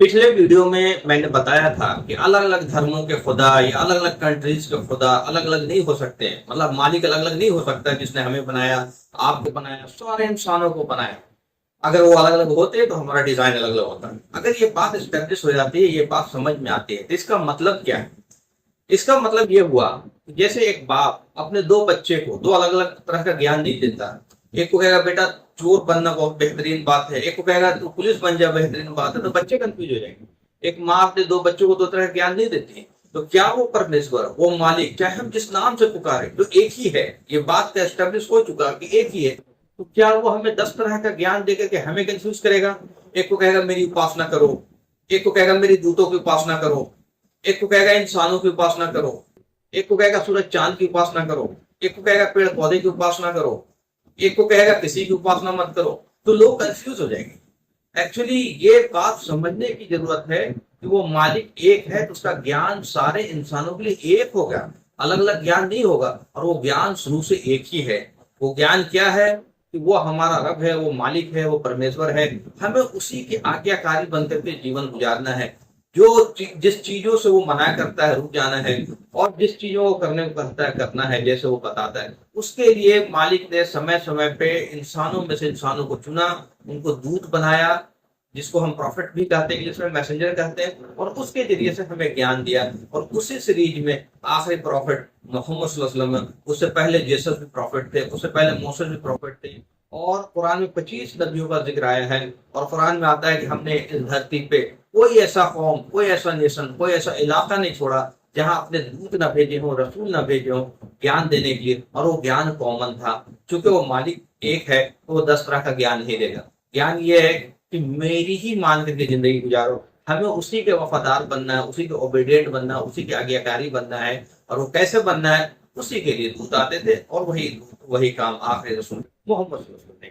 पिछले वीडियो में मैंने बताया था कि अलग अलग धर्मों के खुदा या अलग अलग कंट्रीज के खुदा अलग अलग नहीं हो सकते हैं। मतलब मालिक अलग अलग नहीं हो सकता। जिसने हमें बनाया, आपको बनाया, सारे इंसानों को बनाया, अगर वो अलग अलग होते तो हमारा डिजाइन अलग अलग होता। अगर ये बात स्टेब्लिश हो जाती है, ये बात समझ में आती है, तो इसका मतलब क्या है? इसका मतलब ये हुआ, जैसे एक बाप अपने दो बच्चे को दो अलग अलग तरह का ज्ञान नहीं देता। एक को कहेगा बेटा चोर बनना बहुत बेहतरीन बात है, एक को कहेगा तू पुलिस बन जा बेहतरीन बात है, तो बच्चे कंफ्यूज हो जाएंगे। एक माँ अपने दो बच्चों को दो तरह का ज्ञान नहीं देती। तो क्या वो परमेश्वर, वो मालिक, चाहे हम जिस नाम से पुकारे, जो एक ही है, ये बात का एस्टेब्लिश हो चुका कि एक ही है, तो क्या वो हमें 10 तरह का ज्ञान देकर के हमें कंफ्यूज करेगा? एक को कहेगा मेरी उपासना करो, एक को कहेगा मेरी दूतों की उपासना करो, एक को कहेगा इंसानों की उपासना करो, एक को कहेगा सूरज चांद की उपासना करो, एक को कहेगा पेड़ पौधे की उपासना करो, एक को कहेगा किसी की उपासना मत करो। तो लोग कंफ्यूज हो जाएंगे। एक्चुअली ये बात समझने की जरूरत है कि वो मालिक एक है, तो उसका ज्ञान सारे इंसानों के लिए एक होगा, अलग अलग ज्ञान नहीं होगा। और वो ज्ञान शुरू से एक ही है। वो ज्ञान क्या है? कि वो हमारा रब है, वो मालिक है, वो परमेश्वर है। हमें उसी के आज्ञाकारी बनकर के जीवन गुजारना है। जिस चीजों से वो मना करता है रुक जाना है, और जिस चीजों को करने को कहता है करना है जैसे वो बताता है। उसके लिए मालिक ने समय समय पे इंसानों में से इंसानों को चुना, उनको दूत बनाया, जिसको हम प्रॉफिट भी कहते हैं, जिसमें मैसेंजर कहते हैं, और उसके जरिए से हमें ज्ञान दिया। और उसी सीरीज में आखिरी प्रॉफिट मोहम्मद सल्लल्लाहु अलैहि वसल्लम, उससे पहले जेसस भी प्रॉफिट थे, उससे पहले मूसा भी प्रॉफिट थे। और कुरान में 25 नबियों का जिक्र आया है। और कुरान में आता है कि हमने इस धरती पे कोई ऐसा कौम, कोई ऐसा नेशन, कोई ऐसा इलाका नहीं छोड़ा जहां अपने दूत न भेजे हों, रसूल न भेजे हों ज्ञान देने के लिए। और वो ज्ञान कॉमन था। क्योंकि वो मालिक एक है, तो वो 10 तरह का ज्ञान नहीं देगा। ज्ञान ये है कि मेरी ही मान करके जिंदगी गुजारो। हमें उसी के वफादार बनना है, उसी के ओबीडियंट बनना है, उसी के आज्ञाकारी बनना है। और वो कैसे बनना है? उसी के लिए दूत आते थे, और वही काम आखिरी रसूल मोहम्मद सल्लल्लाहु अलैहि वसल्लम ने